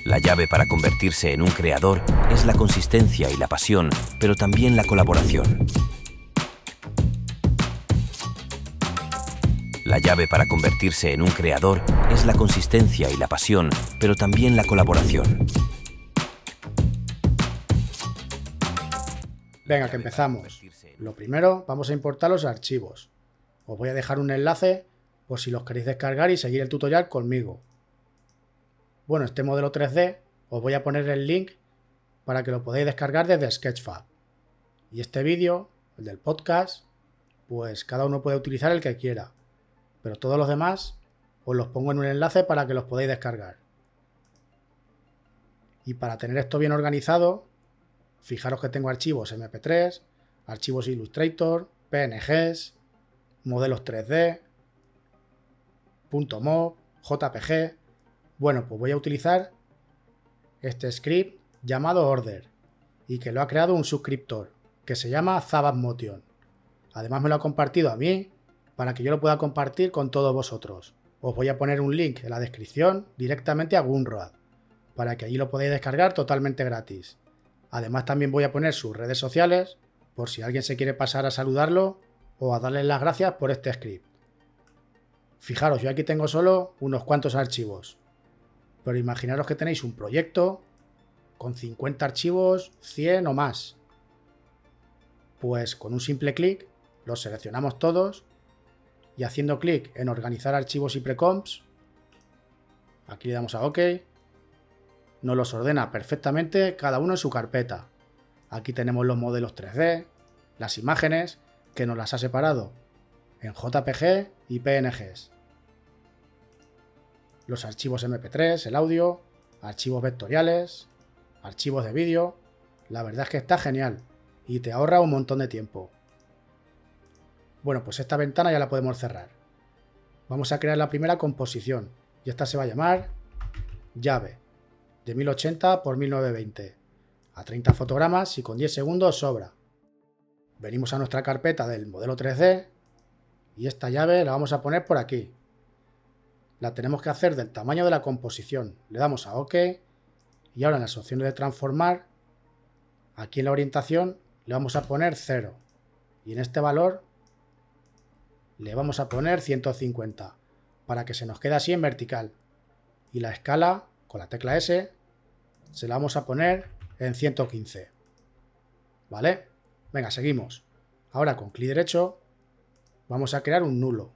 La llave para convertirse en un creador es la consistencia y la pasión, pero también la colaboración. La llave para convertirse en un creador es la consistencia y la pasión, pero también la colaboración. Venga, que empezamos. Lo primero, vamos a importar los archivos. Os voy a dejar un enlace por si los queréis descargar y seguir el tutorial conmigo. Bueno, este modelo 3D os voy a poner el link para que lo podáis descargar desde Sketchfab. Y este vídeo, el del podcast, pues cada uno puede utilizar el que quiera. Pero todos los demás os los pongo en un enlace para que los podáis descargar. Y para tener esto bien organizado, fijaros que tengo archivos MP3, archivos Illustrator, PNGs, modelos 3D, .mov, JPG. Bueno, pues voy a utilizar este script llamado Order y que lo ha creado un suscriptor que se llama Zabad Motion. Además me lo ha compartido a mí para que yo lo pueda compartir con todos vosotros. Os voy a poner un link en la descripción directamente a Gumroad para que allí lo podáis descargar totalmente gratis. Además también voy a poner sus redes sociales por si alguien se quiere pasar a saludarlo o a darle las gracias por este script. Fijaros, yo aquí tengo solo unos cuantos archivos, pero imaginaros que tenéis un proyecto con 50 archivos, 100 o más. Pues con un simple clic los seleccionamos todos y haciendo clic en organizar archivos y precomps, aquí le damos a OK, nos los ordena perfectamente cada uno en su carpeta. Aquí tenemos los modelos 3D, las imágenes que nos las ha separado en JPG y PNGs, los archivos MP3, el audio, archivos vectoriales, archivos de vídeo. La verdad es que está genial y te ahorra un montón de tiempo. Bueno, pues esta ventana ya la podemos cerrar. Vamos a crear la primera composición y esta se va a llamar llave de 1080 x 1920 a 30 fotogramas y con 10 segundos sobra. Venimos a nuestra carpeta del modelo 3D y esta llave la vamos a poner por aquí. La tenemos que hacer del tamaño de la composición. Le damos a OK y ahora en las opciones de transformar, aquí en la orientación le vamos a poner 0 y en este valor le vamos a poner 150 para que se nos quede así en vertical. Y la escala, con la tecla S, se la vamos a poner en 115. ¿Vale? Venga, seguimos. Ahora con clic derecho vamos a crear un nulo.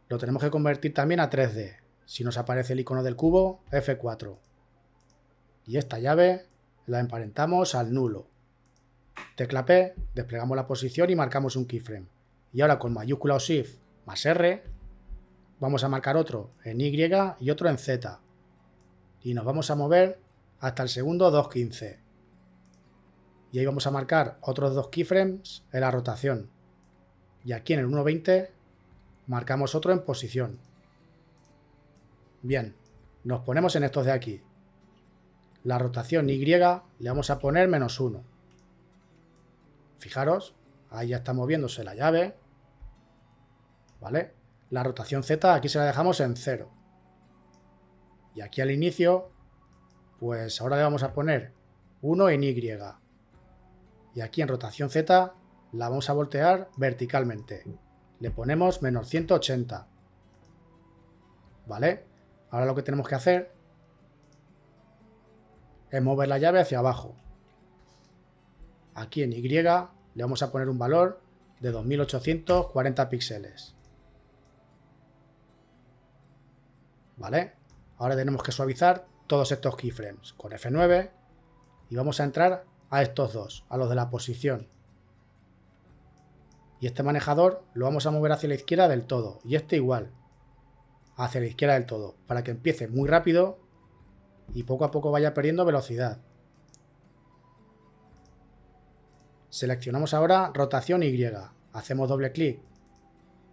Lo tenemos que convertir también a 3D. Si nos aparece el icono del cubo, F4. Y esta llave la emparentamos al nulo. Tecla P, desplegamos la posición y marcamos un keyframe. Y ahora con mayúscula o Shift más R, vamos a marcar otro en Y y otro en Z. Y nos vamos a mover hasta el segundo 2.15. Y ahí vamos a marcar otros 2 keyframes en la rotación. Y aquí en el 1.20 marcamos otro en posición. Bien, nos ponemos en estos de aquí. La rotación Y le vamos a poner -1. Fijaros, ahí ya está moviéndose la llave. ¿Vale? La rotación Z aquí se la dejamos en 0. Y aquí al inicio, pues ahora le vamos a poner 1 en Y. Y aquí en rotación Z la vamos a voltear verticalmente. Le ponemos -180. ¿Vale? Ahora lo que tenemos que hacer es mover la llave hacia abajo. Aquí en Y le vamos a poner un valor de 2840 píxeles. ¿Vale? Ahora tenemos que suavizar todos estos keyframes con F9 y vamos a entrar a estos dos, a los de la posición. Y este manejador lo vamos a mover hacia la izquierda del todo y este igual, hacia la izquierda del todo, para que empiece muy rápido y poco a poco vaya perdiendo velocidad. Seleccionamos ahora rotación Y, hacemos doble clic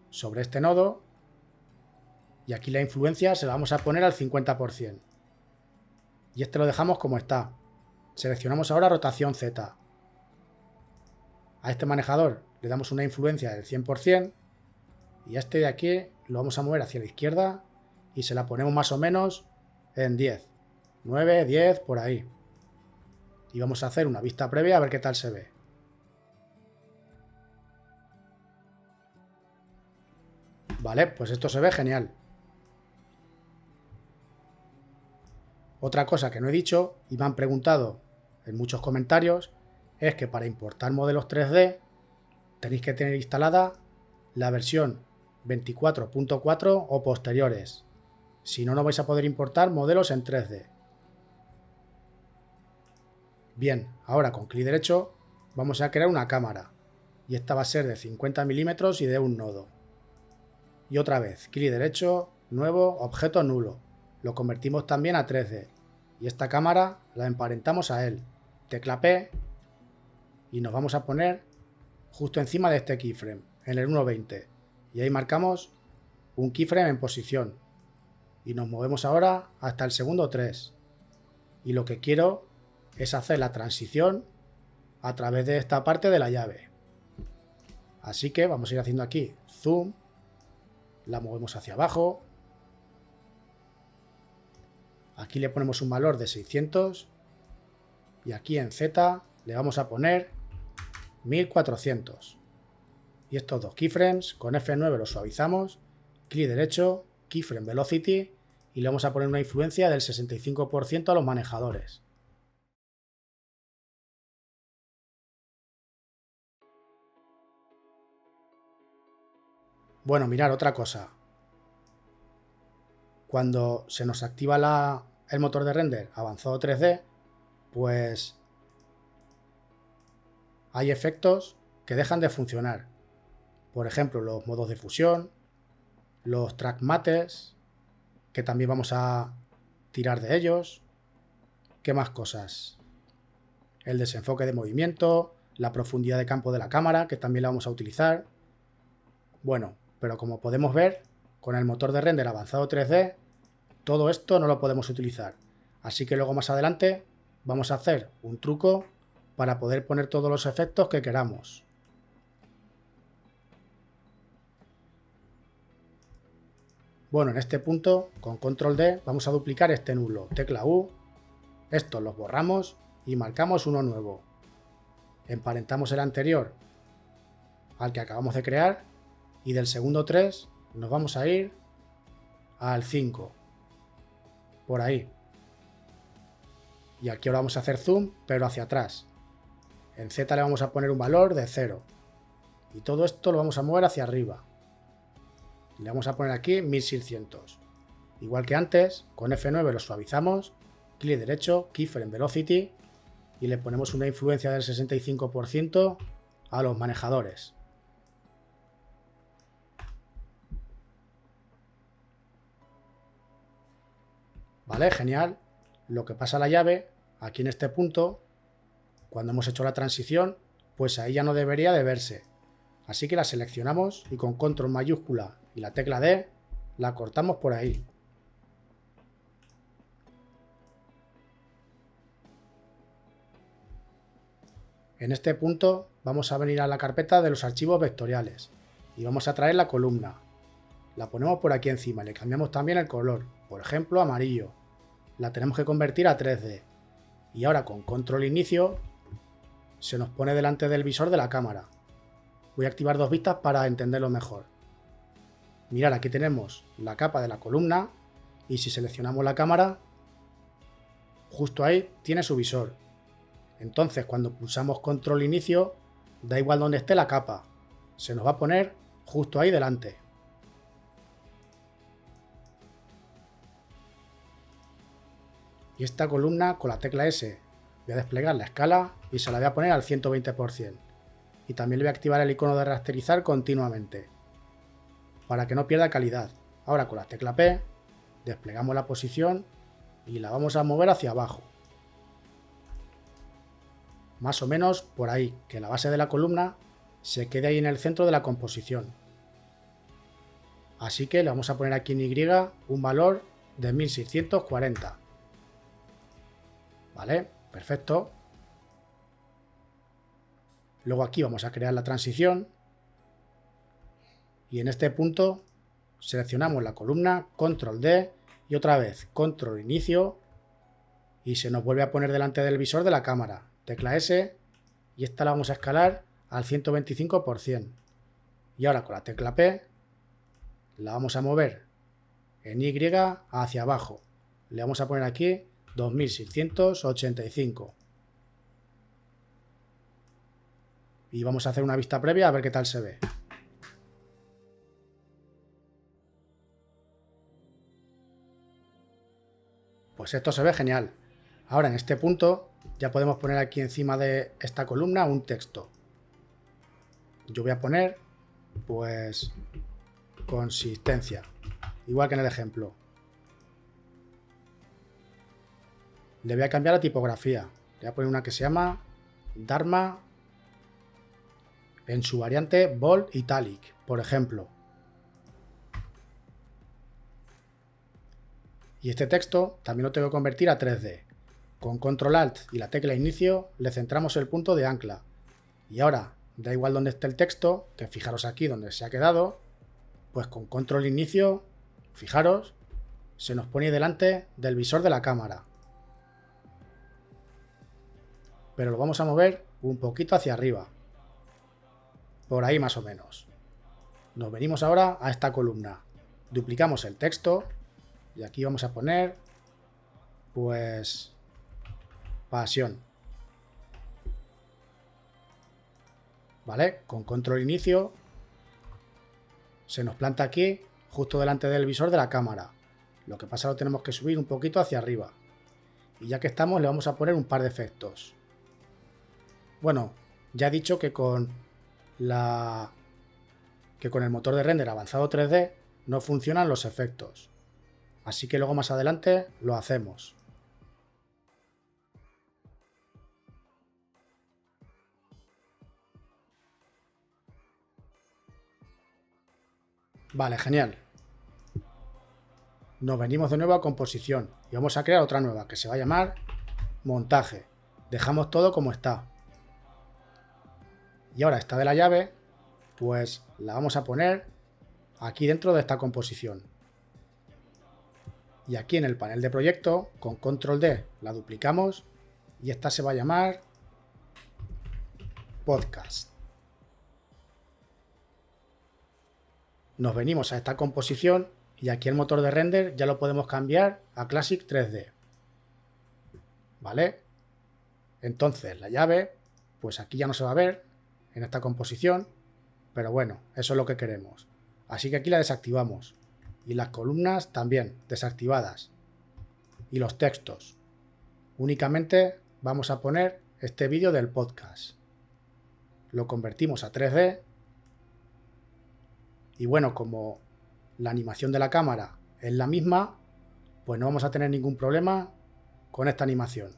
sobre este nodo y aquí la influencia se la vamos a poner al 50%. Y este lo dejamos como está. Seleccionamos ahora rotación Z. A este manejador le damos una influencia del 100% y a este de aquí lo vamos a mover hacia la izquierda y se la ponemos más o menos en 10. 9, 10, por ahí. Y vamos a hacer una vista previa a ver qué tal se ve. Vale, pues esto se ve genial. Otra cosa que no he dicho y me han preguntado en muchos comentarios es que para importar modelos 3D tenéis que tener instalada la versión 24.4 o posteriores. Si no, no vais a poder importar modelos en 3D. Bien, ahora con clic derecho vamos a crear una cámara. Y esta va a ser de 50 milímetros y de un nodo. Y otra vez, clic derecho, nuevo, objeto nulo. Lo convertimos también a 3D. Y esta cámara la emparentamos a él. Tecla P y nos vamos a poner justo encima de este keyframe, en el 1.20. Y ahí marcamos un keyframe en posición. Y nos movemos ahora hasta el segundo 3. Y lo que quiero es hacer la transición a través de esta parte de la llave. Así que vamos a ir haciendo aquí zoom. La movemos hacia abajo. Aquí le ponemos un valor de 600. Y aquí en Z le vamos a poner 1400. Y estos dos keyframes con F9 los suavizamos. Clic derecho, keyframe velocity. Y le vamos a poner una influencia del 65% a los manejadores. Bueno, mirad otra cosa. Cuando se nos activa el motor de render avanzado 3D, pues hay efectos que dejan de funcionar. Por ejemplo, los modos de fusión, los track mates, que también vamos a tirar de ellos. ¿Qué más cosas? El desenfoque de movimiento, la profundidad de campo de la cámara, que también la vamos a utilizar. Bueno, pero como podemos ver, con el motor de render avanzado 3D, todo esto no lo podemos utilizar. Así que luego más adelante vamos a hacer un truco para poder poner todos los efectos que queramos. Bueno, en este punto, con control D, vamos a duplicar este nulo. Tecla U, estos los borramos y marcamos uno nuevo. Emparentamos el anterior al que acabamos de crear y del segundo 3 nos vamos a ir al 5. Por ahí. Y aquí ahora vamos a hacer zoom, pero hacia atrás. En Z le vamos a poner un valor de 0. Y todo esto lo vamos a mover hacia arriba. Le vamos a poner aquí 1600. Igual que antes, con F9 lo suavizamos, clic derecho, keyframe velocity, y le ponemos una influencia del 65% a los manejadores. Vale, genial. Lo que pasa a la llave, aquí en este punto, cuando hemos hecho la transición, pues ahí ya no debería de verse. Así que la seleccionamos y con control mayúscula y la tecla D la cortamos por ahí. En este punto vamos a venir a la carpeta de los archivos vectoriales y vamos a traer la columna. La ponemos por aquí encima y le cambiamos también el color, por ejemplo amarillo. La tenemos que convertir a 3D. Y ahora con control inicio se nos pone delante del visor de la cámara. Voy a activar dos vistas para entenderlo mejor. Mirad, aquí tenemos la capa de la columna y si seleccionamos la cámara, justo ahí tiene su visor. Entonces cuando pulsamos control inicio, da igual donde esté la capa, se nos va a poner justo ahí delante. Y esta columna con la tecla S voy a desplegar la escala y se la voy a poner al 120%. Y también le voy a activar el icono de rasterizar continuamente, para que no pierda calidad. Ahora con la tecla P desplegamos la posición y la vamos a mover hacia abajo. Más o menos por ahí, que la base de la columna se quede ahí en el centro de la composición. Así que le vamos a poner aquí en Y un valor de 1640. ¿Vale? Perfecto. Luego aquí vamos a crear la transición. Y en este punto seleccionamos la columna, control D y otra vez control inicio. y se nos vuelve a poner delante del visor de la cámara. Tecla S y esta la vamos a escalar al 125%. Y ahora con la tecla P la vamos a mover en Y hacia abajo. Le vamos a poner aquí 2685. Y vamos a hacer una vista previa a ver qué tal se ve. Pues esto se ve genial. Ahora en este punto ya podemos poner aquí encima de esta columna un texto. Yo voy a poner, pues, consistencia, igual que en el ejemplo. Le voy a cambiar la tipografía. Le voy a poner una que se llama Dharma en su variante Bold Italic, por ejemplo. Y este texto también lo tengo que convertir a 3D. Con Control Alt y la tecla Inicio le centramos el punto de ancla. Y ahora, da igual donde esté el texto, que fijaros aquí donde se ha quedado, pues con Control Inicio, fijaros, se nos pone delante del visor de la cámara. Pero lo vamos a mover un poquito hacia arriba. Por ahí más o menos. Nos venimos ahora a esta columna. Duplicamos el texto y aquí vamos a poner, pues, pasión. ¿Vale? Con Control Inicio se nos planta aquí, justo delante del visor de la cámara. Lo que pasa es que lo tenemos que subir un poquito hacia arriba. Y ya que estamos, le vamos a poner un par de efectos. Bueno, ya he dicho que con el motor de render avanzado 3D no funcionan los efectos. Así que luego más adelante lo hacemos. Vale, genial. Nos venimos de nuevo a composición y vamos a crear otra nueva que se va a llamar montaje. Dejamos todo como está. Y ahora esta de la llave, pues la vamos a poner aquí dentro de esta composición. Y aquí en el panel de proyecto, con Control D la duplicamos y esta se va a llamar podcast. Nos venimos a esta composición y aquí el motor de render ya lo podemos cambiar a Classic 3D. ¿Vale? Entonces la llave, pues aquí ya no se va a ver en esta composición, pero bueno, eso es lo que queremos. Así que aquí la desactivamos. Y las columnas también desactivadas. Y los textos. Únicamente vamos a poner este vídeo del podcast. Lo convertimos a 3D. Y bueno, como la animación de la cámara es la misma, pues no vamos a tener ningún problema con esta animación.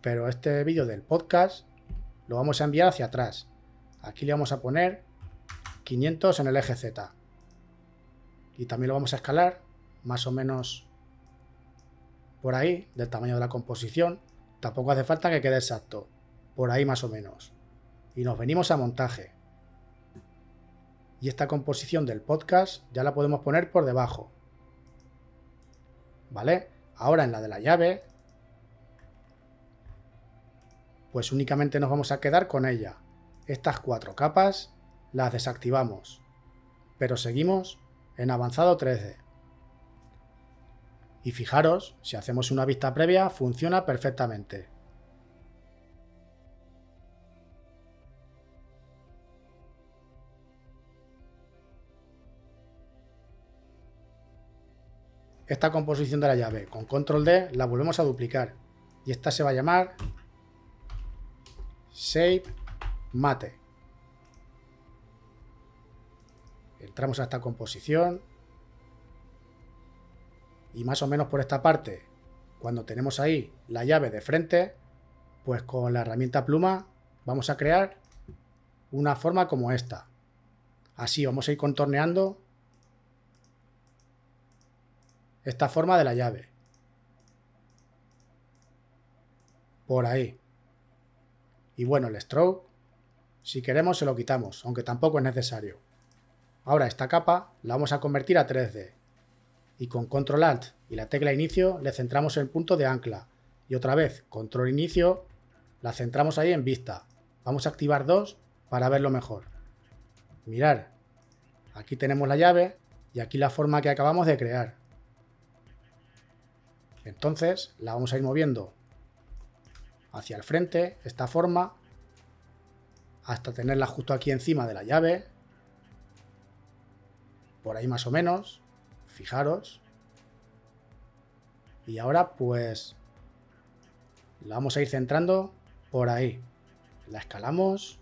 Pero este vídeo del podcast lo vamos a enviar hacia atrás. Aquí le vamos a poner 500 en el eje Z. Y también lo vamos a escalar más o menos por ahí, del tamaño de la composición. Tampoco hace falta que quede exacto. Por ahí más o menos. Y nos venimos a montaje. Y esta composición del podcast ya la podemos poner por debajo. ¿Vale? Ahora en la de la llave, pues únicamente nos vamos a quedar con ella. Estas 4 capas las desactivamos. Pero seguimos en avanzado 3D. Y fijaros, si hacemos una vista previa, funciona perfectamente. Esta composición de la llave con Control D la volvemos a duplicar. Y esta se va a llamar Shape Mate. Entramos a esta composición y más o menos por esta parte, cuando tenemos ahí la llave de frente, pues con la herramienta pluma vamos a crear una forma como esta. Así vamos a ir contorneando esta forma de la llave. Por ahí. Y bueno, el stroke, si queremos se lo quitamos, aunque tampoco es necesario. Ahora esta capa la vamos a convertir a 3D. Y con Control Alt y la tecla Inicio le centramos el punto de ancla. y otra vez control inicio, la centramos ahí en vista. Vamos a activar 2 para verlo mejor. Mirar, aquí tenemos la llave y aquí la forma que acabamos de crear. Entonces la vamos a ir moviendo hacia el frente, esta forma, hasta tenerla justo aquí encima de la llave. Por ahí más o menos, fijaros. Y ahora pues la vamos a ir centrando por ahí. La escalamos.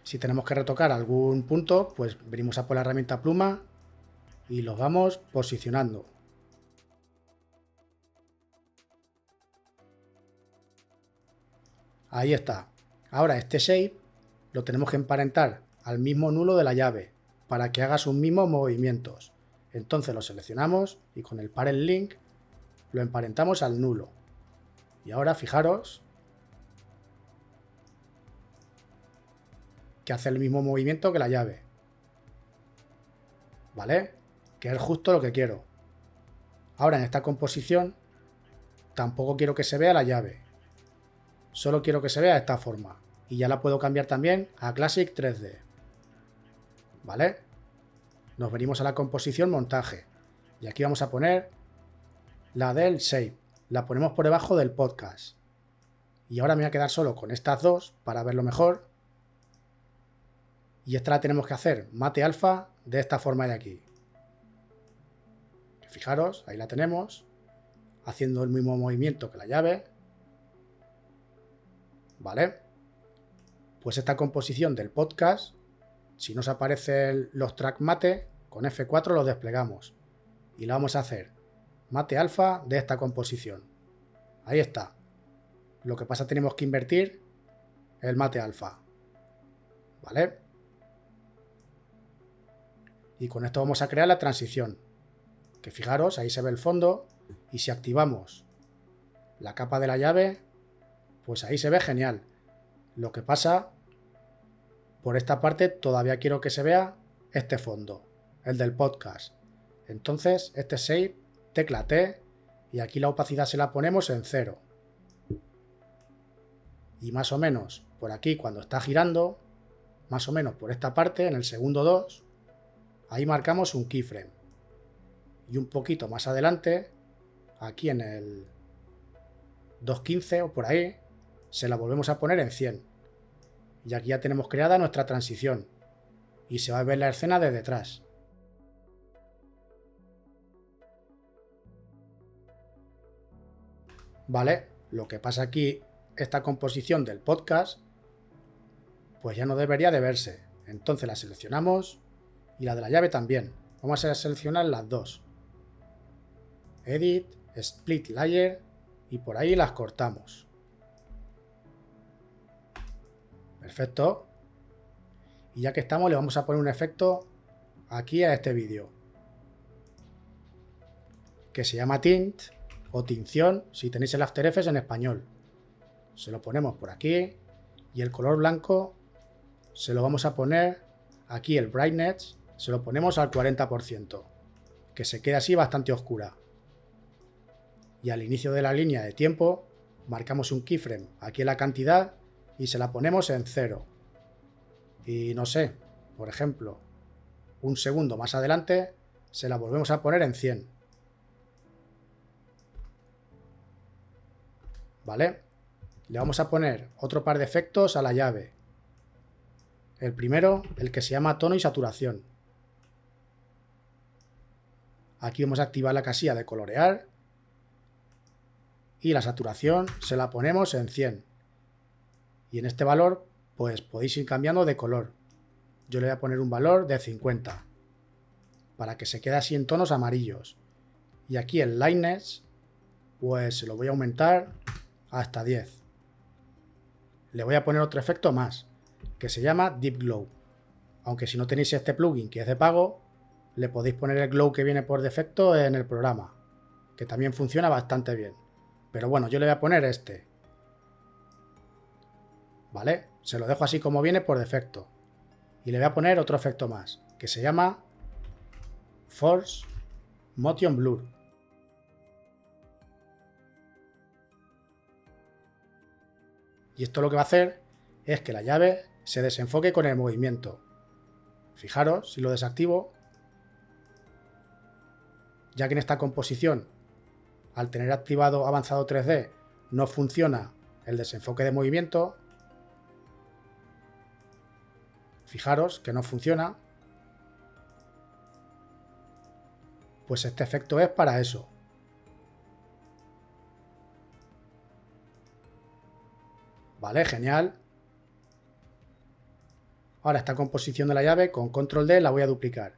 Si tenemos que retocar algún punto, pues venimos a por la herramienta pluma y los vamos posicionando. Ahí está. Ahora este shape lo tenemos que emparentar al mismo nulo de la llave para que haga sus mismos movimientos. Entonces lo seleccionamos y con el parent link lo emparentamos al nulo. Y ahora fijaros que hace el mismo movimiento que la llave. ¿Vale? Que es justo lo que quiero. Ahora en esta composición tampoco quiero que se vea la llave. Solo quiero que se vea de esta forma. Y ya la puedo cambiar también a Classic 3D. ¿Vale? Nos venimos a la composición montaje. Y aquí vamos a poner la del shape. La ponemos por debajo del podcast. Y ahora me voy a quedar solo con estas dos para verlo mejor. Y esta la tenemos que hacer mate alfa de esta forma de aquí. Fijaros, ahí la tenemos. Haciendo el mismo movimiento que la llave. ¿Vale? Pues esta composición del podcast, si nos aparecen los track mate, con F4 los desplegamos. Y la vamos a hacer mate alfa de esta composición. Ahí está. Lo que pasa, tenemos que invertir el mate alfa. ¿Vale? Y con esto vamos a crear la transición. Que fijaros, ahí se ve el fondo. Y si activamos la capa de la llave, pues ahí se ve genial. Lo que pasa, por esta parte todavía quiero que se vea este fondo, el del podcast. Entonces, este shape, tecla T, y aquí la opacidad se la ponemos en 0. Y más o menos por aquí, cuando está girando, más o menos por esta parte, en el segundo 2, ahí marcamos un keyframe. Y un poquito más adelante, aquí en el 2.15 o por ahí, se la volvemos a poner en 100. Y aquí ya tenemos creada nuestra transición. Y se va a ver la escena de detrás. Vale, lo que pasa aquí, esta composición del podcast, pues ya no debería de verse. Entonces la seleccionamos y la de la llave también. Vamos a seleccionar las dos. Edit, Split Layer y por ahí las cortamos. Perfecto. Y ya que estamos, le vamos a poner un efecto aquí a este vídeo, que se llama Tint o tinción si tenéis el After Effects en español. Se lo ponemos por aquí y el color blanco se lo vamos a poner aquí, el brightness se lo ponemos al 40%, que se quede así bastante oscura. Y al inicio de la línea de tiempo marcamos un keyframe aquí en la cantidad y se la ponemos en 0. Y no sé, por ejemplo, un segundo más adelante se la volvemos a poner en 100. ¿Vale? Le vamos a poner otro par de efectos a la llave. El primero, el que se llama tono y saturación. Aquí vamos a activar la casilla de colorear. Y la saturación se la ponemos en 100. Y en este valor, pues podéis ir cambiando de color. Yo le voy a poner un valor de 50. Para que se quede así en tonos amarillos. Y aquí el lightness, pues se lo voy a aumentar hasta 10. Le voy a poner otro efecto más, que se llama Deep Glow. Aunque si no tenéis este plugin que es de pago, le podéis poner el glow que viene por defecto en el programa, que también funciona bastante bien. Pero bueno, yo le voy a poner este. ¿Vale? Se lo dejo así como viene por defecto. Y le voy a poner otro efecto más, que se llama Force Motion Blur. Y esto lo que va a hacer es que la llave se desenfoque con el movimiento. Fijaros, si lo desactivo, ya que en esta composición, al tener activado avanzado 3D, no funciona el desenfoque de movimiento. Fijaros que no funciona. Pues este efecto es para eso. Vale, genial. Ahora esta composición de la llave con control D la voy a duplicar.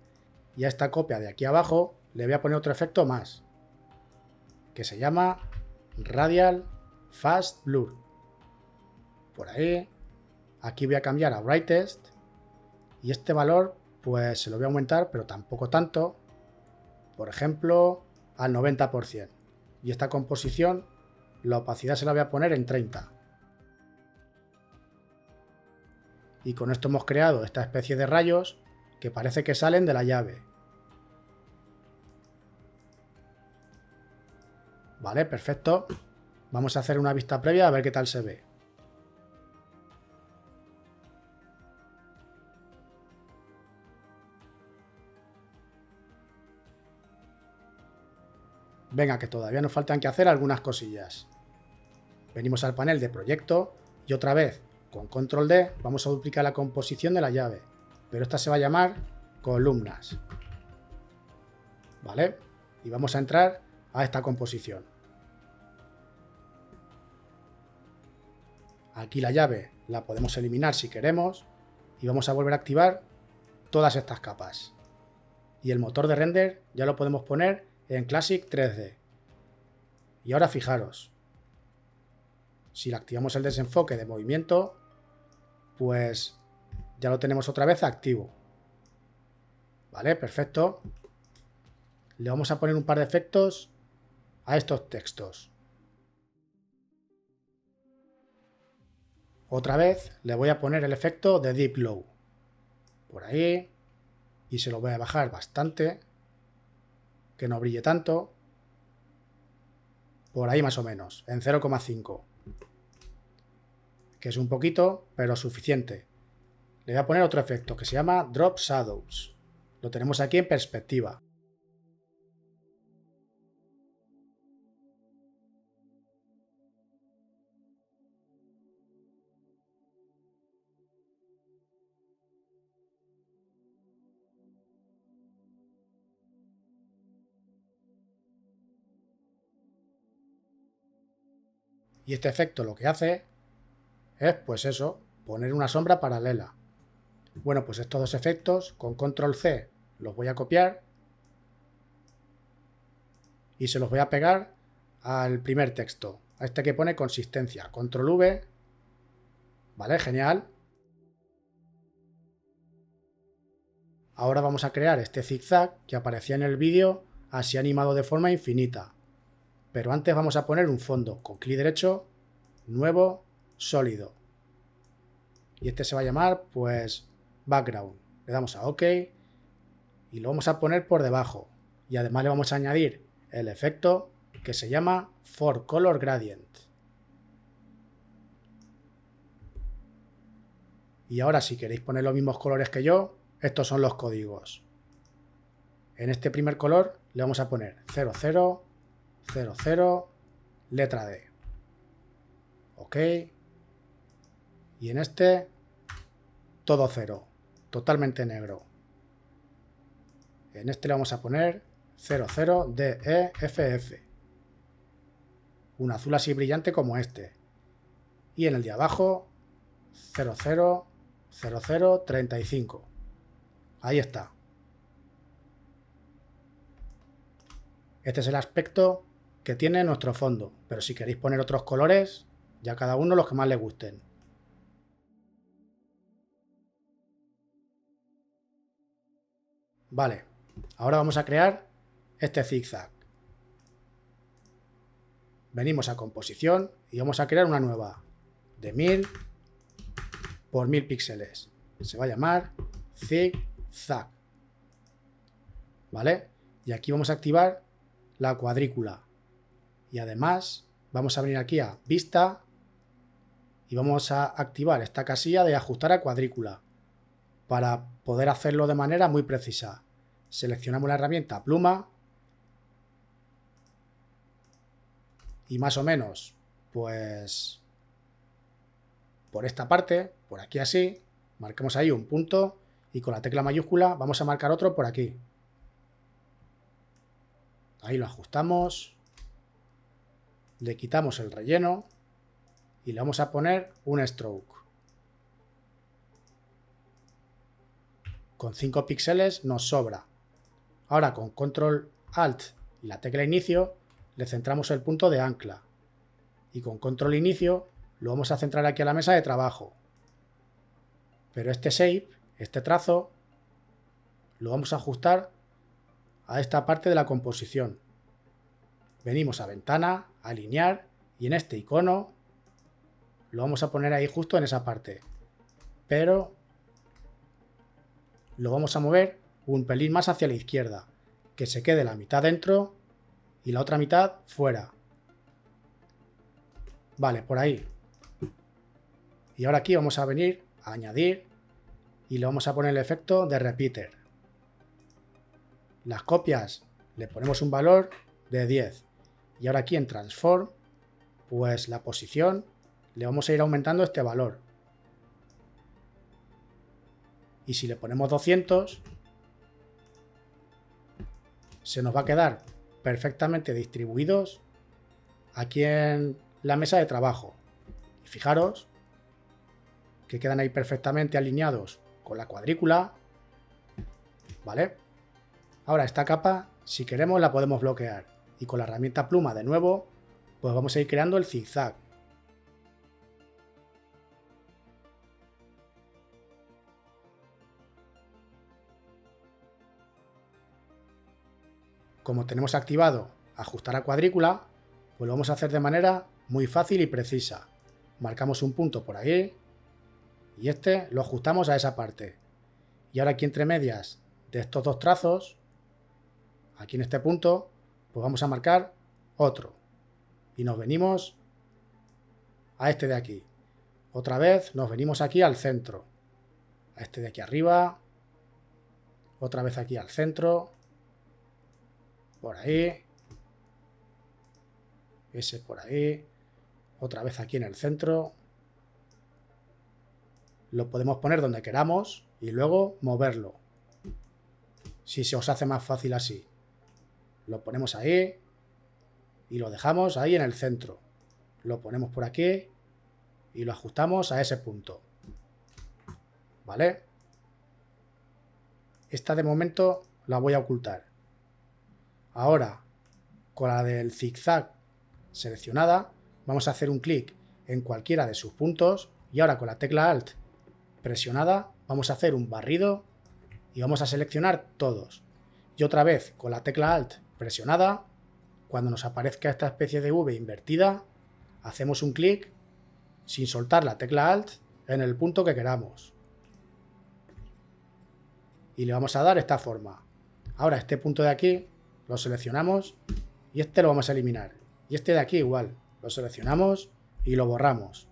Y a esta copia de aquí abajo le voy a poner otro efecto más, que se llama Radial Fast Blur. Por ahí. Aquí voy a cambiar a Brightest. Y este valor pues se lo voy a aumentar, pero tampoco tanto. Por ejemplo, al 90%. Y esta composición, la opacidad se la voy a poner en 30. Y con esto hemos creado esta especie de rayos que parece que salen de la llave. Vale, perfecto. Vamos a hacer una vista previa a ver qué tal se ve. Venga, que todavía nos faltan que hacer algunas cosillas. Venimos al panel de proyecto y otra vez con control D vamos a duplicar la composición de la llave, pero esta se va a llamar columnas. ¿Vale? Y vamos a entrar a esta composición. Aquí la llave la podemos eliminar si queremos y vamos a volver a activar todas estas capas. Y el motor de render ya lo podemos poner en Classic 3D. Y ahora fijaros, si le activamos el desenfoque de movimiento, pues ya lo tenemos otra vez activo. Vale, perfecto. Le vamos a poner un par de efectos a estos textos. Otra vez le voy a poner el efecto de Deep Glow. Por ahí. Y se lo voy a bajar bastante. Que no brille tanto. Por ahí más o menos, en 0,5. Que es un poquito, pero suficiente. Le voy a poner otro efecto que se llama Drop Shadows. Lo tenemos aquí en perspectiva. Y este efecto lo que hace es, pues eso, poner una sombra paralela. Bueno, pues estos dos efectos con control C los voy a copiar y se los voy a pegar al primer texto, a este que pone consistencia. Control V. Vale, genial. Ahora vamos a crear este zigzag que aparecía en el vídeo así animado de forma infinita. Pero antes vamos a poner un fondo con clic derecho, nuevo, sólido. Y este se va a llamar, pues, background. Le damos a OK y lo vamos a poner por debajo. Y además le vamos a añadir el efecto que se llama For Color Gradient. Y ahora si queréis poner los mismos colores que yo, estos son los códigos. En este primer color le vamos a poner 00, 00, letra D. OK. Y en este, todo cero, totalmente negro. En este le vamos a poner 00 DEFF. Un azul así brillante como este. Y en el de abajo, 00 0035. Ahí está. Este es el aspecto que tiene nuestro fondo, pero si queréis poner otros colores, ya cada uno los que más les gusten. Vale, ahora vamos a crear este zigzag. Venimos a composición y vamos a crear una nueva de 1000 por 1000 píxeles. Se va a llamar zig-zag. ¿Vale? Y aquí vamos a activar la cuadrícula. Y además vamos a venir aquí a Vista y vamos a activar esta casilla de ajustar a cuadrícula para poder hacerlo de manera muy precisa. Seleccionamos la herramienta pluma y más o menos, pues por esta parte, por aquí así, marcamos ahí un punto y con la tecla mayúscula vamos a marcar otro por aquí. Ahí lo ajustamos, le quitamos el relleno y le vamos a poner un stroke. Con 5 píxeles nos sobra. Ahora con Control Alt y la tecla inicio le centramos el punto de ancla. Y con Control inicio lo vamos a centrar aquí a la mesa de trabajo. Pero este shape, este trazo, lo vamos a ajustar a esta parte de la composición. Venimos a ventana, alinear y en este icono lo vamos a poner ahí justo en esa parte. Pero lo vamos a mover un pelín más hacia la izquierda, que se quede la mitad dentro y la otra mitad fuera. Vale, por ahí. Y ahora aquí vamos a venir a añadir y le vamos a poner el efecto de repeater. Las copias le ponemos un valor de 10 y ahora aquí en transform, pues la posición le vamos a ir aumentando este valor. Y si le ponemos 200, se nos va a quedar perfectamente distribuidos aquí en la mesa de trabajo. Y fijaros que quedan ahí perfectamente alineados con la cuadrícula. ¿Vale? Ahora esta capa, si queremos, la podemos bloquear. Y con la herramienta pluma de nuevo, pues vamos a ir creando el zigzag. Como tenemos activado ajustar a cuadrícula, pues lo vamos a hacer de manera muy fácil y precisa. Marcamos un punto por ahí y este lo ajustamos a esa parte. Y ahora aquí entre medias de estos dos trazos, aquí en este punto, pues vamos a marcar otro. Y nos venimos a este de aquí. Otra vez nos venimos aquí al centro. A este de aquí arriba. Otra vez aquí al centro. Por ahí. Ese por ahí. Otra vez aquí en el centro. Lo podemos poner donde queramos y luego moverlo. Si se os hace más fácil así. Lo ponemos ahí y lo dejamos ahí en el centro. Lo ponemos por aquí y lo ajustamos a ese punto. ¿Vale? Esta de momento la voy a ocultar. Ahora, con la del zigzag seleccionada, vamos a hacer un clic en cualquiera de sus puntos y ahora con la tecla Alt presionada vamos a hacer un barrido y vamos a seleccionar todos. Y otra vez con la tecla Alt presionada, cuando nos aparezca esta especie de V invertida, hacemos un clic sin soltar la tecla Alt en el punto que queramos. Y le vamos a dar esta forma. Ahora este punto de aquí lo seleccionamos y este lo vamos a eliminar. Y este de aquí igual, lo seleccionamos y lo borramos.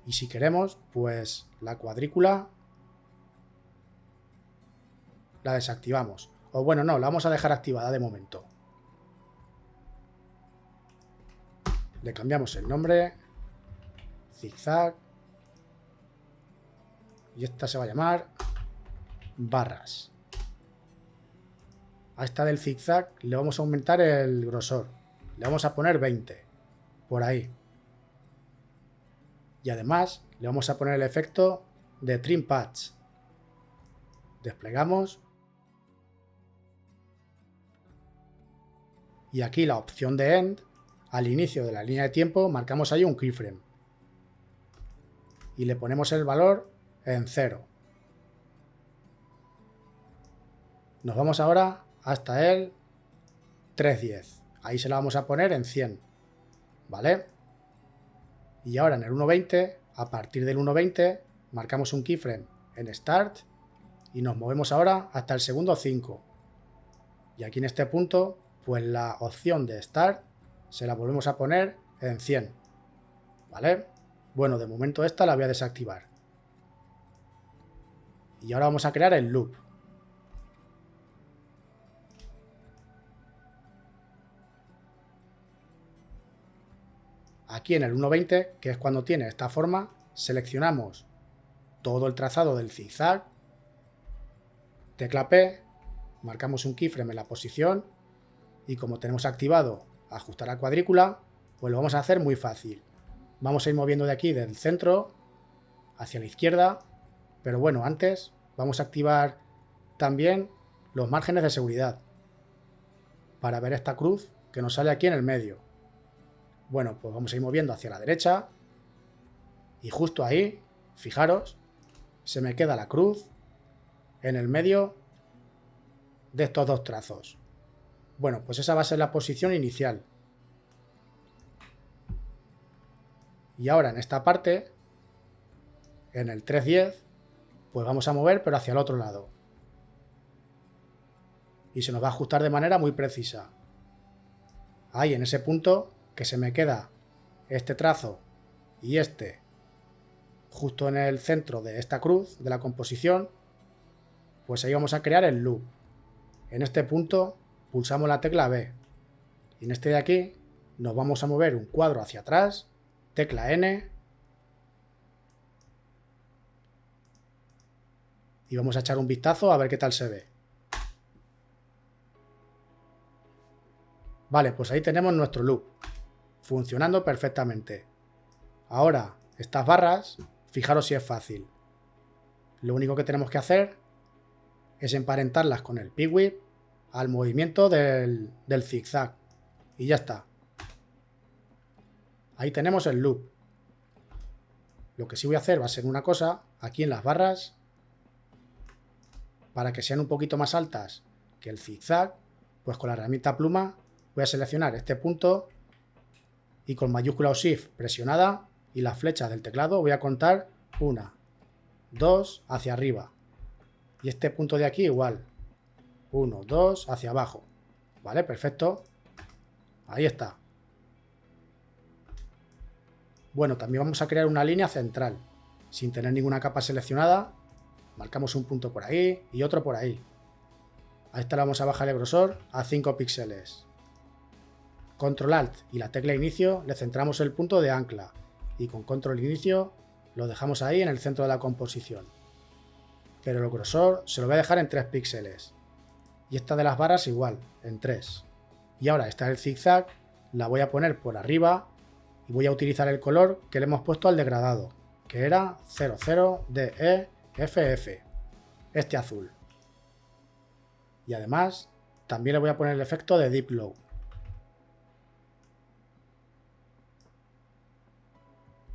Y si queremos, pues la cuadrícula la desactivamos. O bueno, no, la vamos a dejar activada de momento. Le cambiamos el nombre. Zigzag. Y esta se va a llamar barras. A esta del zigzag le vamos a aumentar el grosor. Le vamos a poner 20. Por ahí. Y además le vamos a poner el efecto de Trim Patch. Desplegamos. Y aquí la opción de End, al inicio de la línea de tiempo, marcamos ahí un keyframe. Y le ponemos el valor en 0. Nos vamos ahora hasta el 3.10. Ahí se la vamos a poner en 100. ¿Vale? Y ahora en el 1.20, a partir del 1.20, marcamos un keyframe en Start y nos movemos ahora hasta el segundo 5. Y aquí en este punto, pues la opción de Start se la volvemos a poner en 100. ¿Vale? Bueno, de momento esta la voy a desactivar. Y ahora vamos a crear el loop. Aquí en el 1.20, que es cuando tiene esta forma, seleccionamos todo el trazado del zigzag, tecla P, marcamos un keyframe en la posición y como tenemos activado ajustar a cuadrícula, pues lo vamos a hacer muy fácil. Vamos a ir moviendo de aquí del centro hacia la izquierda, pero bueno, antes vamos a activar también los márgenes de seguridad para ver esta cruz que nos sale aquí en el medio. Bueno, pues vamos a ir moviendo hacia la derecha y justo ahí, fijaros, se me queda la cruz en el medio de estos dos trazos. Bueno, pues esa va a ser la posición inicial. Y ahora en esta parte, en el 3.10, pues vamos a mover pero hacia el otro lado. Y se nos va a ajustar de manera muy precisa. Ahí en ese punto que se me queda este trazo y este justo en el centro de esta cruz de la composición, pues ahí vamos a crear el loop. En este punto pulsamos la tecla B y en este de aquí nos vamos a mover un cuadro hacia atrás, tecla N, y vamos a echar un vistazo a ver qué tal se ve. Vale, pues ahí tenemos nuestro loop, funcionando perfectamente. Ahora, estas barras, fijaros si es fácil. Lo único que tenemos que hacer es emparentarlas con el pivot al movimiento del zigzag. Y ya está. Ahí tenemos el loop. Lo que sí voy a hacer va a ser una cosa, aquí en las barras, para que sean un poquito más altas que el zigzag, pues con la herramienta pluma voy a seleccionar este punto y con mayúscula o shift presionada y las flechas del teclado voy a contar 1, 2 hacia arriba. Y este punto de aquí igual. 1, 2 hacia abajo. ¿Vale? Perfecto. Ahí está. Bueno, también vamos a crear una línea central. Sin tener ninguna capa seleccionada, marcamos un punto por ahí y otro por ahí. A esta le vamos a bajar el grosor a 5 píxeles. Control Alt y la tecla inicio le centramos el punto de ancla y con control inicio lo dejamos ahí en el centro de la composición. Pero el grosor se lo voy a dejar en 3 píxeles. Y esta de las barras igual, en 3. Y ahora esta del zigzag la voy a poner por arriba y voy a utilizar el color que le hemos puesto al degradado, que era 00DEFF, este azul. Y además también le voy a poner el efecto de Deep Glow.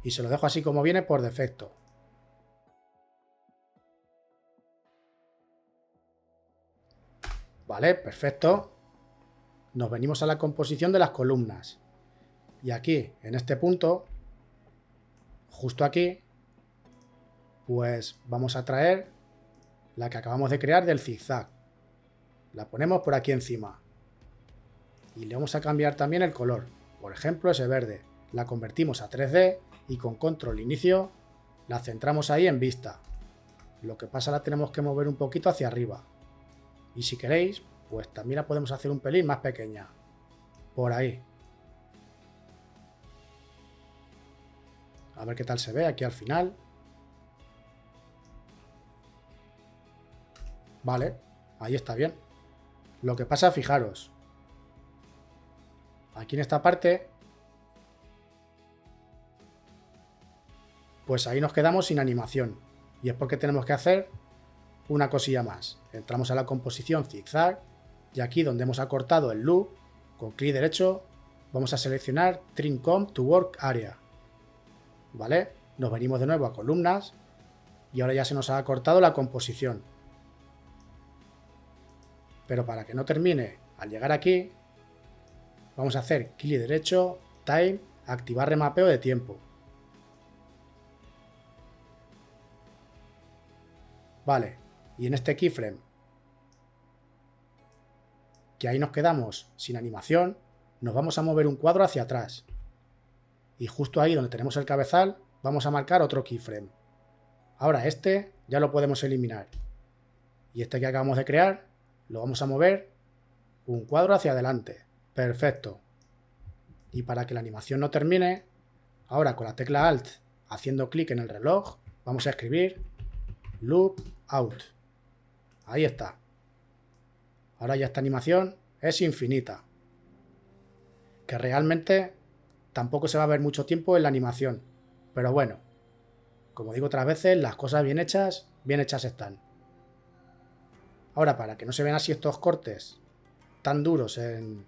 Y se lo dejo así como viene por defecto. Vale, perfecto. Nos venimos a la composición de las columnas. Y aquí, en este punto, justo aquí, pues vamos a traer la que acabamos de crear del zigzag. La ponemos por aquí encima. Y le vamos a cambiar también el color. Por ejemplo, ese verde. La convertimos a 3D y con control inicio la centramos ahí en vista. Lo que pasa la tenemos que mover un poquito hacia arriba. Y si queréis, pues también la podemos hacer un pelín más pequeña. Por ahí. A ver qué tal se ve aquí al final. Vale, ahí está bien. Lo que pasa, fijaros. Aquí en esta parte, pues ahí nos quedamos sin animación. Y es porque tenemos que hacer una cosilla más. Entramos a la composición zigzag y aquí donde hemos acortado el loop, con clic derecho, vamos a seleccionar Trim Comp to Work Area. ¿Vale? Nos venimos de nuevo a columnas y ahora ya se nos ha acortado la composición. Pero para que no termine al llegar aquí, vamos a hacer clic derecho, Time, activar remapeo de tiempo. Vale, y en este keyframe, que ahí nos quedamos sin animación, nos vamos a mover un cuadro hacia atrás. Y justo ahí donde tenemos el cabezal, vamos a marcar otro keyframe. Ahora este ya lo podemos eliminar. Y este que acabamos de crear, lo vamos a mover un cuadro hacia adelante. Perfecto. Y para que la animación no termine, ahora con la tecla Alt, haciendo clic en el reloj, vamos a escribir loop out. Ahí está. Ahora ya esta animación es infinita. Que realmente tampoco se va a ver mucho tiempo en la animación. Pero bueno, como digo otras veces, las cosas bien hechas están. Ahora, para que no se vean así estos cortes tan duros en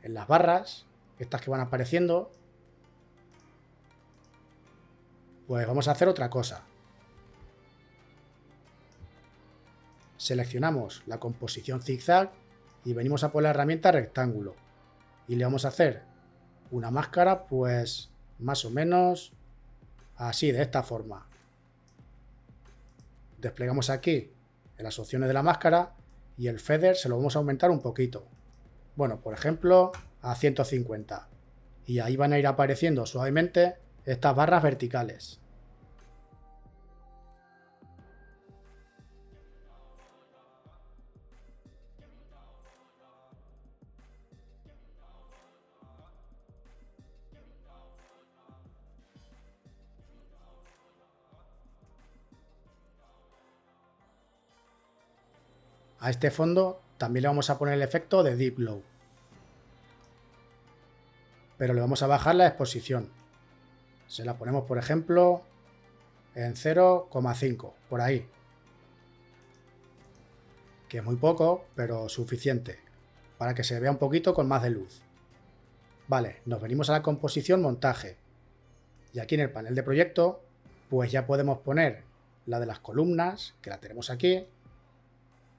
las barras, estas que van apareciendo, pues vamos a hacer otra cosa. Seleccionamos la composición zigzag y venimos a por la herramienta rectángulo. Y le vamos a hacer una máscara, pues más o menos así, de esta forma. Desplegamos aquí en las opciones de la máscara y el feather se lo vamos a aumentar un poquito. Bueno, por ejemplo, a 150. Y ahí van a ir apareciendo suavemente estas barras verticales. A este fondo también le vamos a poner el efecto de Deep Glow. Pero le vamos a bajar la exposición. Se la ponemos, por ejemplo, en 0,5, por ahí. Que es muy poco, pero suficiente, para que se vea un poquito con más de luz. Vale, nos venimos a la composición montaje. Y aquí en el panel de proyecto, pues ya podemos poner la de las columnas, que la tenemos aquí,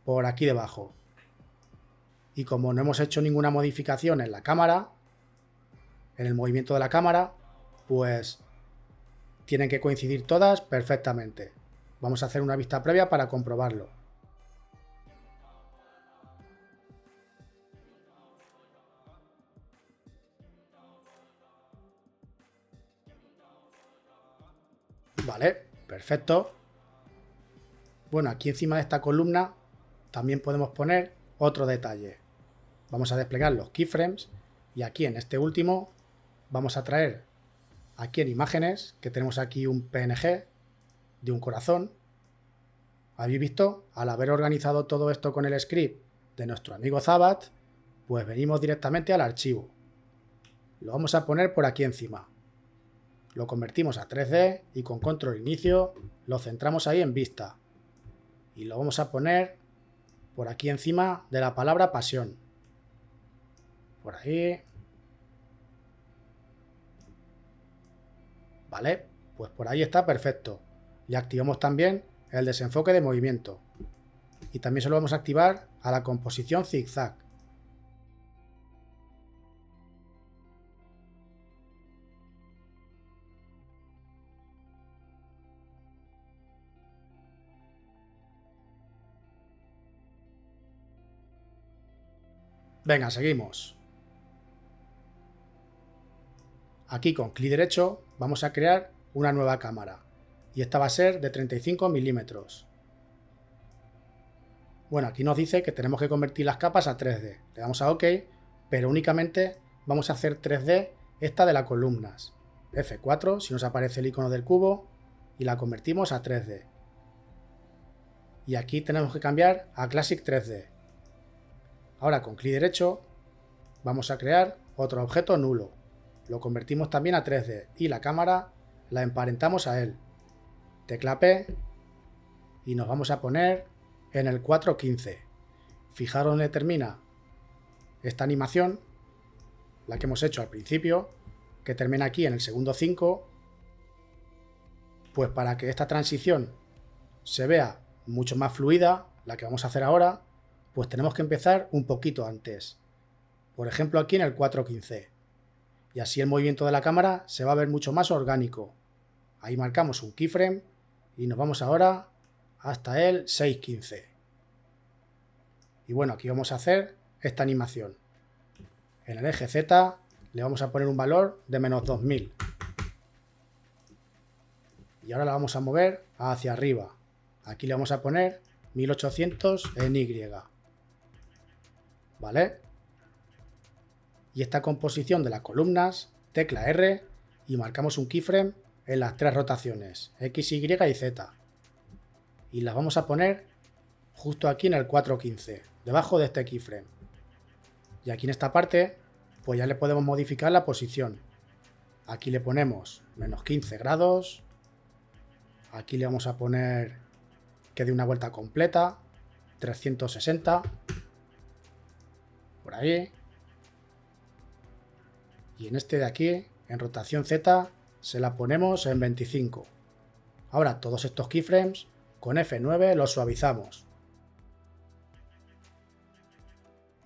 por aquí debajo. Y como no hemos hecho ninguna modificación en la cámara, en el movimiento de la cámara, pues tienen que coincidir todas perfectamente. Vamos a hacer una vista previa para comprobarlo. Vale, perfecto. Bueno, aquí encima de esta columna también podemos poner otro detalle. Vamos a desplegar los keyframes y aquí en este último vamos a traer aquí en imágenes, que tenemos aquí un PNG de un corazón. ¿Habéis visto? Al haber organizado todo esto con el script de nuestro amigo Zabat, pues venimos directamente al archivo. Lo vamos a poner por aquí encima. Lo convertimos a 3D y con control inicio lo centramos ahí en vista. Y lo vamos a poner por aquí encima de la palabra pasión. Por ahí. Vale, pues por ahí está perfecto. Le activamos también el desenfoque de movimiento. Y también se lo vamos a activar a la composición zigzag. Venga, seguimos. Aquí con clic derecho vamos a crear una nueva cámara. Y esta va a ser de 35 milímetros. Bueno, aquí nos dice que tenemos que convertir las capas a 3D. Le damos a OK, pero únicamente vamos a hacer 3D esta de las columnas. F4 si nos aparece el icono del cubo y la convertimos a 3D. Y aquí tenemos que cambiar a Classic 3D. Ahora con clic derecho vamos a crear otro objeto nulo. Lo convertimos también a 3D y la cámara la emparentamos a él. Tecla P y nos vamos a poner en el 4.15. Fijaros dónde termina esta animación, la que hemos hecho al principio, que termina aquí en el segundo 5. Pues para que esta transición se vea mucho más fluida, la que vamos a hacer ahora, pues tenemos que empezar un poquito antes. Por ejemplo aquí en el 4.15. Y así el movimiento de la cámara se va a ver mucho más orgánico. Ahí marcamos un keyframe y nos vamos ahora hasta el 6.15. Y bueno, aquí vamos a hacer esta animación. En el eje Z le vamos a poner un valor de menos 2000. Y ahora la vamos a mover hacia arriba. Aquí le vamos a poner 1800 en Y. ¿Vale? Y esta composición de las columnas, tecla R y marcamos un keyframe en las tres rotaciones, X, Y y Z. Y las vamos a poner justo aquí en el 4.15, debajo de este keyframe. Y aquí en esta parte, pues ya le podemos modificar la posición. Aquí le ponemos menos 15 grados. Aquí le vamos a poner que dé una vuelta completa, 360. Por ahí. Y en este de aquí, en rotación Z, se la ponemos en 25. Ahora todos estos keyframes, con F9 los suavizamos.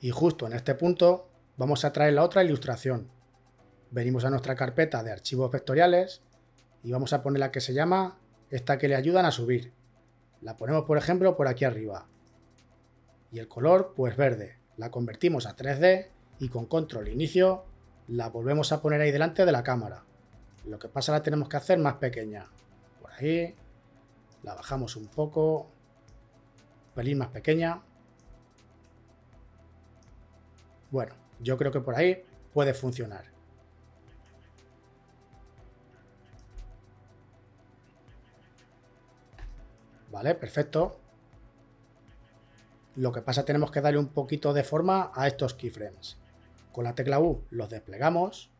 Y justo en este punto vamos a traer la otra ilustración. Venimos a nuestra carpeta de archivos vectoriales y vamos a poner la que se llama esta que le ayudan a subir. La ponemos por ejemplo por aquí arriba. Y el color pues verde. La convertimos a 3D y con control inicio la volvemos a poner ahí delante de la cámara. Lo que pasa la tenemos que hacer más pequeña. Por ahí. La bajamos un poco. Un pelín más pequeña. Bueno, yo creo que por ahí puede funcionar. Vale, perfecto. Lo que pasa tenemos que darle un poquito de forma a estos keyframes. Con la tecla U los desplegamos.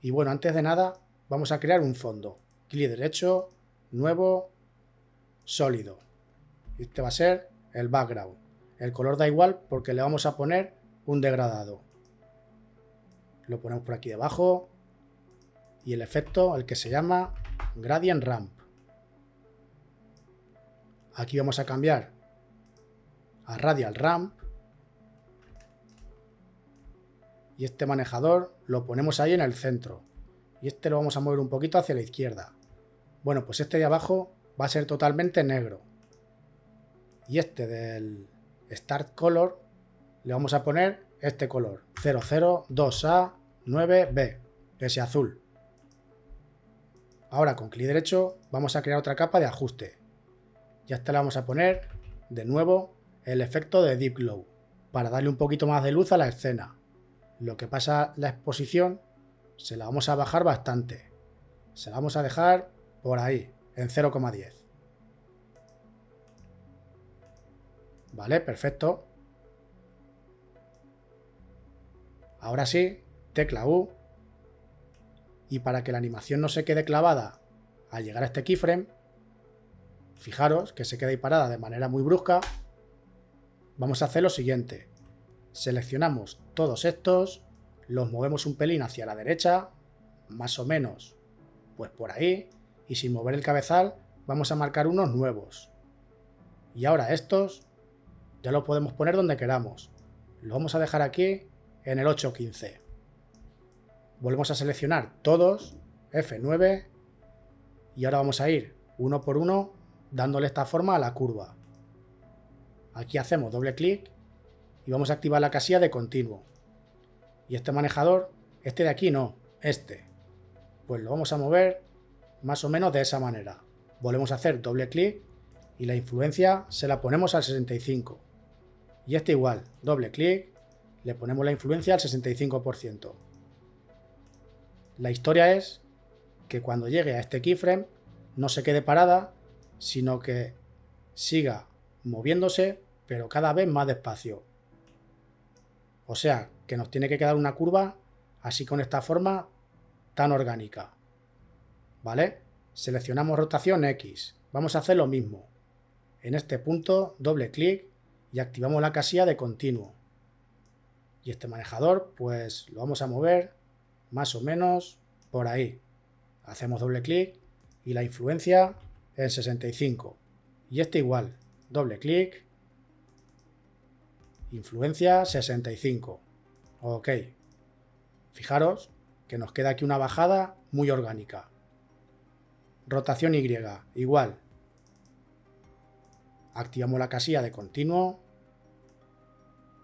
Y bueno, antes de nada vamos a crear un fondo. Clic derecho, nuevo, sólido. Este va a ser el background. El color da igual porque le vamos a poner un degradado. Lo ponemos por aquí debajo. Y el efecto, el que se llama Gradient Ramp. Aquí vamos a cambiar a Radial Ramp. Y este manejador lo ponemos ahí en el centro. Y este lo vamos a mover un poquito hacia la izquierda. Bueno, pues este de abajo va a ser totalmente negro. Y este del Start Color le vamos a poner este color. 002A9B. Ese azul. Ahora con clic derecho vamos a crear otra capa de ajuste. Y a esta le vamos a poner de nuevo el efecto de Deep Glow. Para darle un poquito más de luz a la escena. Lo que pasa la exposición se la vamos a bajar bastante. Se la vamos a dejar por ahí, en 0,10. Vale, perfecto. Ahora sí, tecla U. Y para que la animación no se quede clavada al llegar a este keyframe, fijaros que se queda ahí parada de manera muy brusca, vamos a hacer lo siguiente. Seleccionamos todos estos, los movemos un pelín hacia la derecha, más o menos, pues por ahí, y sin mover el cabezal vamos a marcar unos nuevos. Y ahora estos ya los podemos poner donde queramos. Los vamos a dejar aquí en el 8.15. Volvemos a seleccionar todos, F9, y ahora vamos a ir uno por uno dándole esta forma a la curva. Aquí hacemos doble clic y vamos a activar la casilla de continuo. Y este manejador, este de aquí no, este. Pues lo vamos a mover más o menos de esa manera. Volvemos a hacer doble clic y la influencia se la ponemos al 65. Y este igual, doble clic, le ponemos la influencia al 65%. La historia es que cuando llegue a este keyframe no se quede parada, sino que siga moviéndose, pero cada vez más despacio. O sea, que nos tiene que quedar una curva así con esta forma tan orgánica. ¿Vale? Seleccionamos rotación X. Vamos a hacer lo mismo. En este punto, doble clic y activamos la casilla de continuo. Y este manejador, pues lo vamos a mover más o menos por ahí. Hacemos doble clic y la influencia en 65. Y este igual, doble clic, influencia 65. Ok. Fijaros que nos queda aquí una bajada muy orgánica. Rotación Y, igual. Activamos la casilla de continuo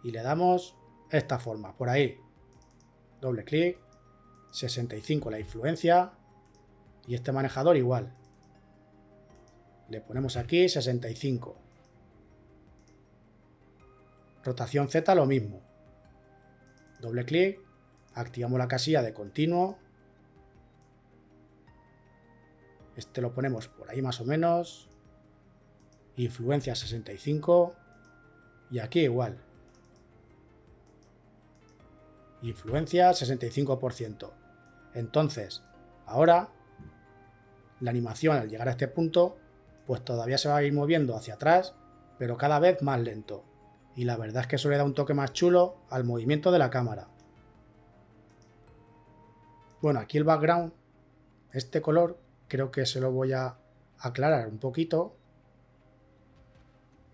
y le damos esta forma, por ahí. Doble clic, 65 la influencia y este manejador igual. Le ponemos aquí 65. Rotación Z lo mismo. Doble clic, activamos la casilla de continuo. Este lo ponemos por ahí más o menos. Influencia 65. Y aquí igual. Influencia 65%. Entonces, ahora, la animación al llegar a este punto, pues todavía se va a ir moviendo hacia atrás, pero cada vez más lento. Y la verdad es que eso le da un toque más chulo al movimiento de la cámara. Bueno, aquí el background, este color, creo que se lo voy a aclarar un poquito.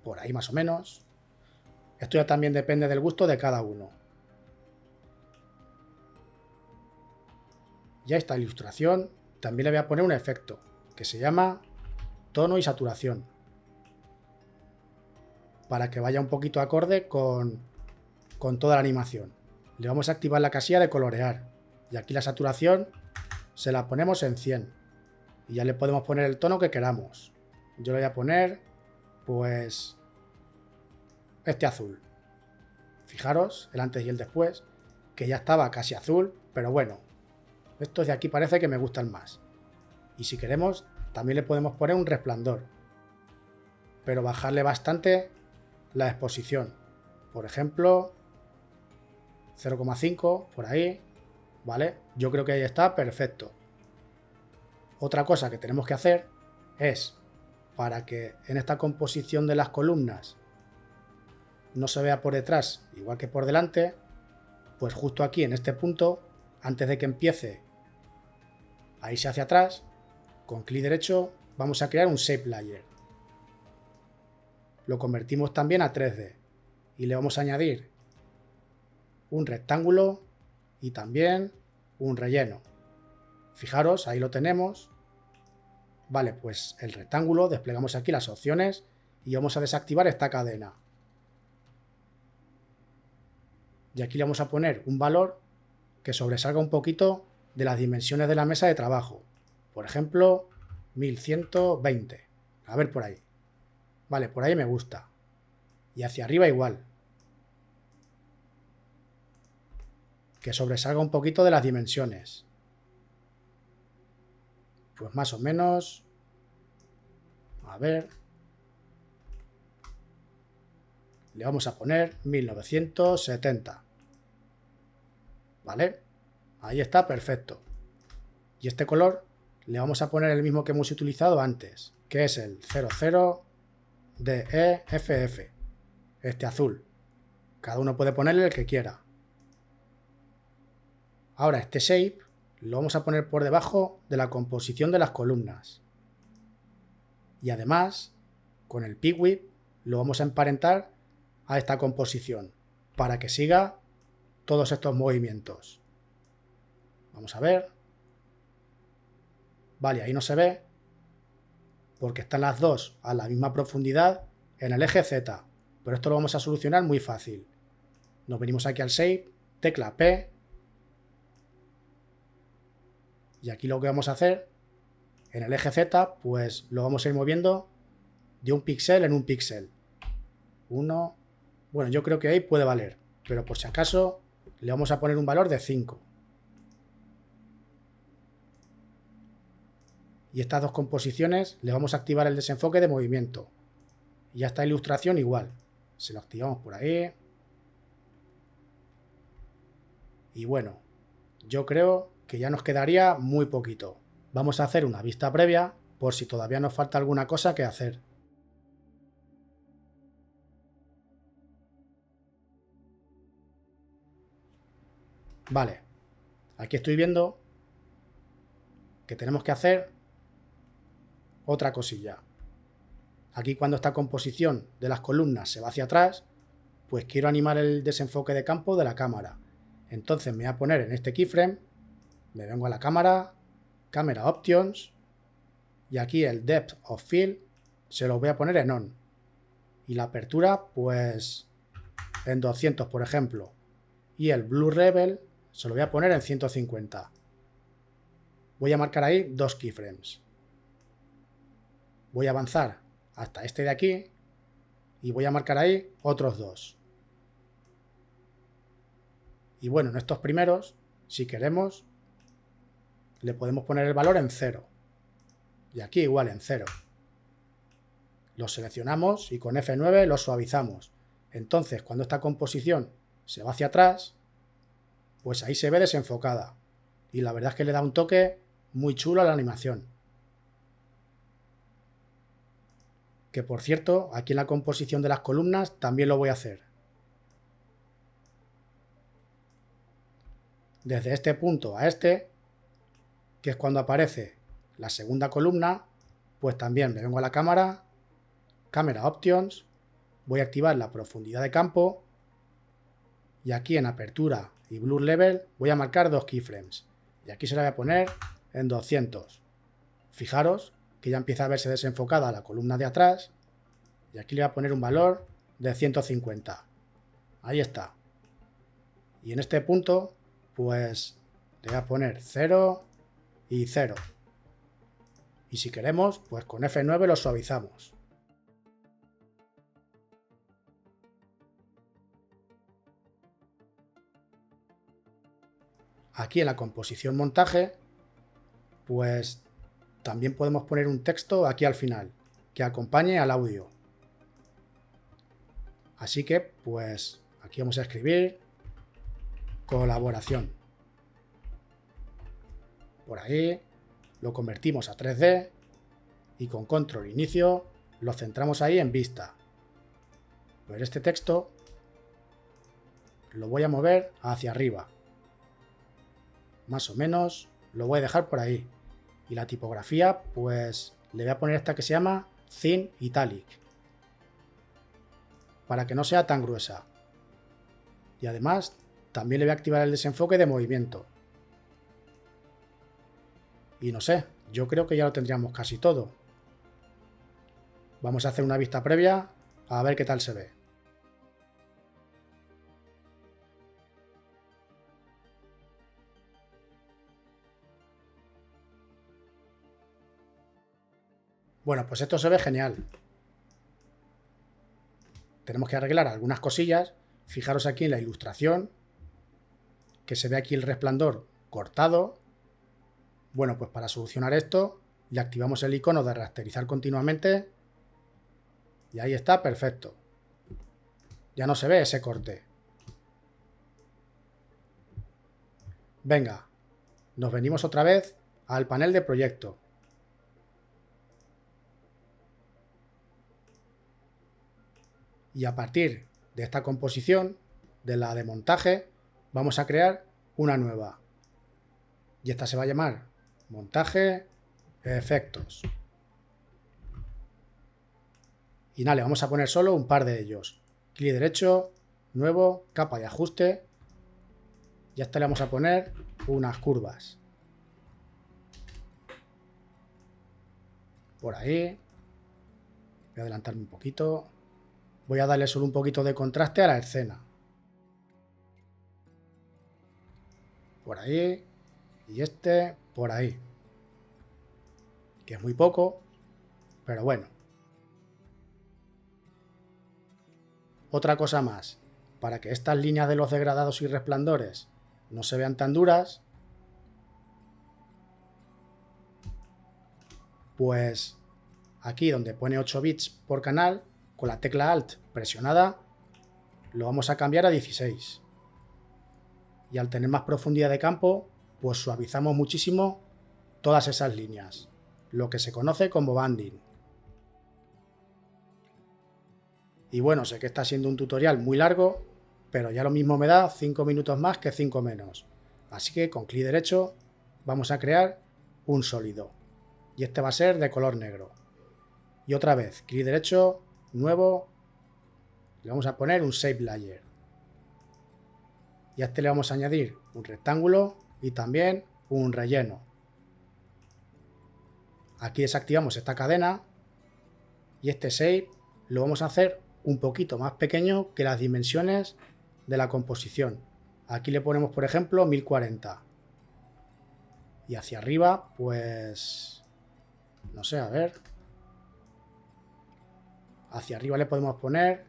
Por ahí más o menos. Esto ya también depende del gusto de cada uno. Ya esta ilustración también le voy a poner un efecto que se llama tono y saturación, para que vaya un poquito acorde con toda la animación. Le vamos a activar la casilla de colorear y aquí la saturación se la ponemos en 100 y ya le podemos poner el tono que queramos. Yo le voy a poner pues este azul. Fijaros el antes y el después, que ya estaba casi azul, pero bueno, estos de aquí parece que me gustan más. Y si queremos, también le podemos poner un resplandor, pero bajarle bastante la exposición. Por ejemplo, 0,5 por ahí, ¿vale? Yo creo que ahí está perfecto. Otra cosa que tenemos que hacer es, para que en esta composición de las columnas no se vea por detrás igual que por delante, pues justo aquí en este punto, antes de que empiece a irse hacia atrás, con clic derecho vamos a crear un Shape Layer. Lo convertimos también a 3D y le vamos a añadir un rectángulo y también un relleno. Fijaros, ahí lo tenemos. Vale, pues el rectángulo, desplegamos aquí las opciones y vamos a desactivar esta cadena. Y aquí le vamos a poner un valor que sobresalga un poquito de las dimensiones de la mesa de trabajo. Por ejemplo, 1120. A ver por ahí. Vale, por ahí me gusta. Y hacia arriba igual. Que sobresalga un poquito de las dimensiones. Pues más o menos. A ver. Le vamos a poner 1970. ¿Vale? Ahí está, perfecto. Y este color le vamos a poner el mismo que hemos utilizado antes, que es el 00DEFF. Este azul. Cada uno puede ponerle el que quiera. Ahora este shape lo vamos a poner por debajo de la composición de las columnas. Y además, con el Pick Whip lo vamos a emparentar a esta composición para que siga todos estos movimientos. Vamos a ver. Vale, ahí no se ve porque están las dos a la misma profundidad en el eje Z, pero esto lo vamos a solucionar muy fácil. Nos venimos aquí al Shape, tecla P, y aquí lo que vamos a hacer en el eje Z, pues lo vamos a ir moviendo de un píxel en un píxel. Uno, bueno, yo creo que ahí puede valer, pero por si acaso le vamos a poner un valor de 5. Y estas dos composiciones le vamos a activar el desenfoque de movimiento. Y ya esta ilustración igual. Se lo activamos por ahí. Y bueno, yo creo que ya nos quedaría muy poquito. Vamos a hacer una vista previa por si todavía nos falta alguna cosa que hacer. Vale, aquí estoy viendo que tenemos que hacer otra cosilla. Aquí cuando esta composición de las columnas se va hacia atrás, pues quiero animar el desenfoque de campo de la cámara. Entonces me voy a poner en este keyframe, me vengo a la cámara, Camera Options, y aquí el Depth of Field se lo voy a poner en On. y la apertura pues en 200, por ejemplo. Y el Blur Level se lo voy a poner en 150. Voy a marcar ahí 2 keyframes. Voy a avanzar hasta este de aquí y voy a marcar ahí otros 2. Y bueno, en estos primeros, si queremos, le podemos poner el valor en 0. Y aquí igual en 0. Los seleccionamos y con F9 los suavizamos. Entonces, cuando esta composición se va hacia atrás, pues ahí se ve desenfocada. Y la verdad es que le da un toque muy chulo a la animación. Que por cierto, aquí en la composición de las columnas también lo voy a hacer. Desde este punto a este, que es cuando aparece la segunda columna, pues también me vengo a la cámara, Camera Options, voy a activar la profundidad de campo y aquí en apertura y Blur Level voy a marcar 2 keyframes y aquí se la voy a poner en 200. Fijaros que ya empieza a verse desenfocada la columna de atrás y aquí le voy a poner un valor de 150. Ahí está. Y en este punto pues le voy a poner 0 y 0. Y si queremos, pues con F9 lo suavizamos. Aquí en la composición montaje, pues también podemos poner un texto aquí al final, que acompañe al audio. Así que, pues aquí vamos a escribir colaboración. Por ahí lo convertimos a 3D y con control inicio lo centramos ahí en vista. Pero este texto lo voy a mover hacia arriba. Más o menos lo voy a dejar por ahí. Y la tipografía, pues le voy a poner esta que se llama Thin Italic, para que no sea tan gruesa. Y además también le voy a activar el desenfoque de movimiento. Y no sé, yo creo que ya lo tendríamos casi todo. Vamos a hacer una vista previa a ver qué tal se ve. Bueno, pues esto se ve genial. Tenemos que arreglar algunas cosillas. Fijaros aquí en la ilustración, que se ve aquí el resplandor cortado. Bueno, pues para solucionar esto, le activamos el icono de rasterizar continuamente. Y ahí está, perfecto. Ya no se ve ese corte. Venga, nos venimos otra vez al panel de proyecto. Y a partir de esta composición, de la de montaje, vamos a crear una nueva. Y esta se va a llamar montaje efectos. Y nada, le vamos a poner solo un par de ellos. Clic derecho, nuevo, capa de ajuste. Y a esta le vamos a poner unas curvas. Por ahí. Voy a adelantarme un poquito. Voy a darle solo un poquito de contraste a la escena. Por ahí. Y este por ahí. Que es muy poco, pero bueno. Otra cosa más. Para que estas líneas de los degradados y resplandores no se vean tan duras, pues aquí donde pone 8 bits por canal, con la tecla Alt presionada, lo vamos a cambiar a 16. Y al tener más profundidad de campo, pues suavizamos muchísimo todas esas líneas, lo que se conoce como banding. Y bueno, sé que está siendo un tutorial muy largo, pero ya lo mismo me da 5 minutos más que 5 menos. Así que con clic derecho vamos a crear un sólido. Y este va a ser de color negro. Y otra vez, clic derecho, nuevo, le vamos a poner un Shape Layer. Y a este le vamos a añadir un rectángulo y también un relleno. Aquí desactivamos esta cadena y este Shape lo vamos a hacer un poquito más pequeño que las dimensiones de la composición. Aquí le ponemos, por ejemplo, 1040. Y hacia arriba, pues... no sé, a ver. Hacia arriba le podemos poner...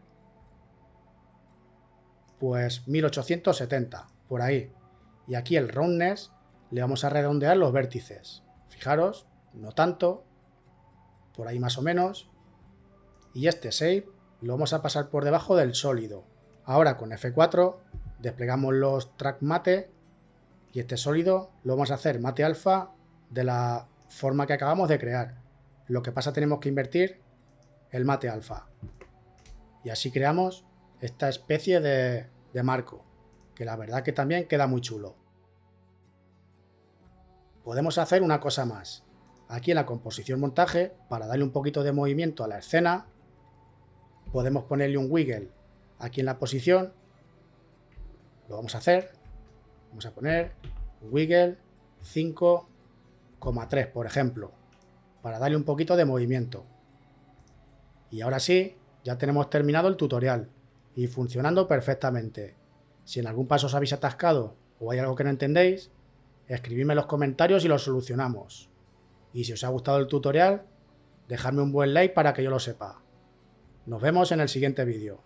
pues 1870, por ahí. Y aquí el roundness le vamos a redondear los vértices. Fijaros, no tanto, por ahí más o menos. Y este shape lo vamos a pasar por debajo del sólido. Ahora con F4 desplegamos los track mate y este sólido lo vamos a hacer mate alfa de la forma que acabamos de crear. Lo que pasa, tenemos que invertir el mate alfa. Y así creamos esta especie de marco, que la verdad que también queda muy chulo. Podemos hacer una cosa más. Aquí en la composición montaje, para darle un poquito de movimiento a la escena, podemos ponerle un wiggle aquí en la posición. Lo vamos a hacer. Vamos a poner un wiggle 5,3, por ejemplo, para darle un poquito de movimiento. Y ahora sí, ya tenemos terminado el tutorial y funcionando perfectamente. Si en algún paso os habéis atascado o hay algo que no entendéis, escribidme en los comentarios y lo solucionamos. Y si os ha gustado el tutorial, dejadme un buen like para que yo lo sepa. Nos vemos en el siguiente vídeo.